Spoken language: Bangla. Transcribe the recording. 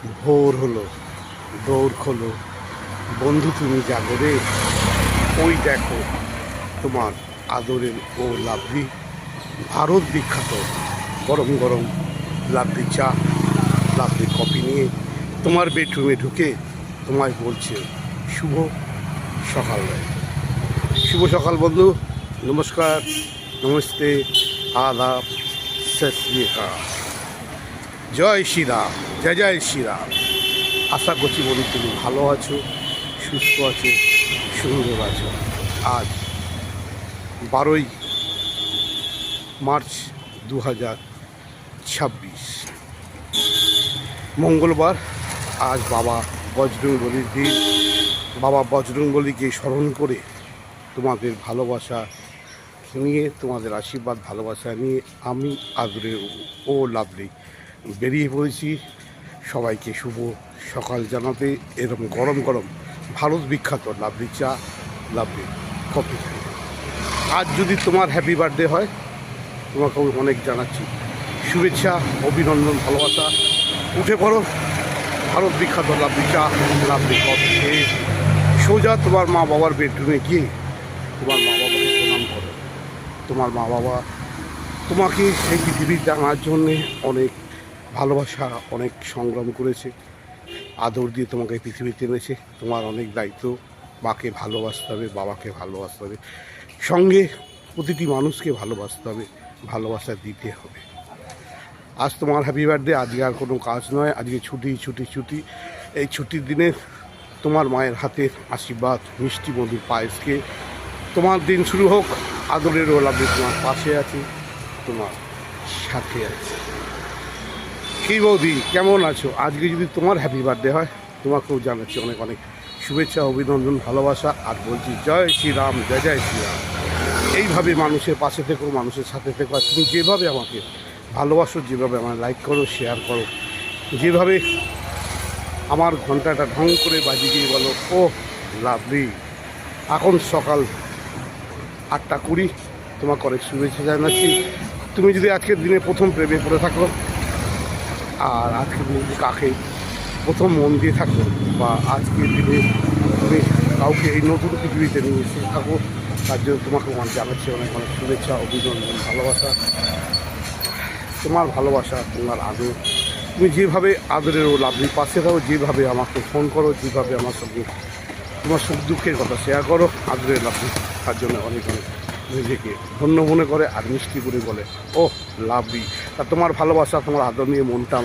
ভোর হলো, দৌড় খোলো, বন্ধু তুমি জাগরে। ওই দেখো তোমার আদরের ও লাভলি, ভারত বিখ্যাত গরম গরম লাভলি চা, লাভলি কফি নিয়ে তোমার বেডরুমে ঢুকে তোমায় বলছে শুভ সকাল। শুভ সকাল বন্ধু, নমস্কার, নমস্তে, আদাব, সত শ্রী আকাল, জয় শ্রীরাম, জয় জয় শ্রীরাম। আশা করছি বন্ধু তুমি ভালো আছো, সুস্থ আছো, সুন্দর আছো। আজ 12ই মার্চ 2026 মঙ্গলবার। আজ বাবা বজরংবলীর দিন। বাবা বজরংবলীকে স্মরণ করে তোমাদের ভালোবাসা নিয়ে, তোমাদের আশীর্বাদ ভালোবাসা নিয়ে আমি আদরের ও লাভলি বেরিয়ে পড়েছি সবাইকে শুভ সকাল জানাতে। এরকম গরম গরম ভারত বিখ্যাত লাভলি চা, লাভলি কফি খাই। আজ যদি তোমার হ্যাপি বার্থডে হয়, তোমাকেও অনেক জানাচ্ছি শুভেচ্ছা, অভিনন্দন, ভালোবাসা। উঠে পড়ো, ভারত বিখ্যাত লাভলি চা, লাভলি কফি খেয়ে সোজা তোমার মা বাবার বেডরুমে গিয়ে তোমার মা বাবাকে প্রণাম করো। তোমার মা বাবা তোমাকে এই পৃথিবীর জানার জন্যে অনেক ভালোবাসা, অনেক সংগ্রাম করেছে, আদর দিয়ে তোমাকে এই পৃথিবীতে এনেছে। তোমার অনেক দায়িত্ব, মাকে ভালোবাসতে হবে, বাবাকে ভালোবাসতে হবে, সঙ্গে প্রতিটি মানুষকে ভালোবাসতে হবে, ভালোবাসা দিতে হবে। আজ তোমার হ্যাপি বার্থডে, আজকে আর কোনো কাজ নয়, আজকে ছুটি ছুটি ছুটি। এই ছুটির দিনে তোমার মায়ের হাতের আশীর্বাদ, মিষ্টি মধুর পায়েসকে তোমার দিন শুরু হোক। আদরের ওলাবে তোমার পাশে আছে, তোমার সাথে আছে। কি বৌদি, কেমন আছো? আজকে যদি তোমার হ্যাপি বার্থডে হয়, তোমাকেও জানাচ্ছি অনেক অনেক শুভেচ্ছা, অভিনন্দন, ভালোবাসা। আর বলছি জয় শ্রীরাম, জয় জয় শ্রীরাম। এইভাবে মানুষের পাশে থেকো, মানুষের সাথে থেকো। আর তুমি যেভাবে আমাকে ভালোবাসো, যেভাবে আমার লাইক করো, শেয়ার করো, যেভাবে আমার ঘন্টাটা ঢং করে বাজিয়ে দিয়ে বলো ও লাভলি। এখন সকাল 8:20, তোমাকে অনেক শুভেচ্ছা জানাচ্ছি। তুমি যদি আজকের দিনে প্রথম প্রেমে পড়ে থাকো, আর আজকের দিনে যদি কাকে প্রথম মন দিয়ে থাকো, বা আজকের দিনে তুমি কাউকে এই নতুন পৃথিবীতে নিয়ে এসে থাকো, তার জন্য তোমাকে আমার জানাচ্ছি অনেক অনেক শুভেচ্ছা, অভিনন্দন, ভালোবাসা। তোমার ভালোবাসা, তোমার আদর, তুমি যেভাবে আদরের ও লাভলির পাশে থাকো, যেভাবে আমাকে ফোন করো, যেভাবে আমার সঙ্গে তোমার সুখ দুঃখের কথা শেয়ার করো, আদরের লাভলি তার জন্য অনেক অনেক নিজেকে ধন্য মনে করে আর মিষ্টি করে বলে ও লাভলি। তা তোমার ভালোবাসা, তোমার আদর নিয়ে মনটা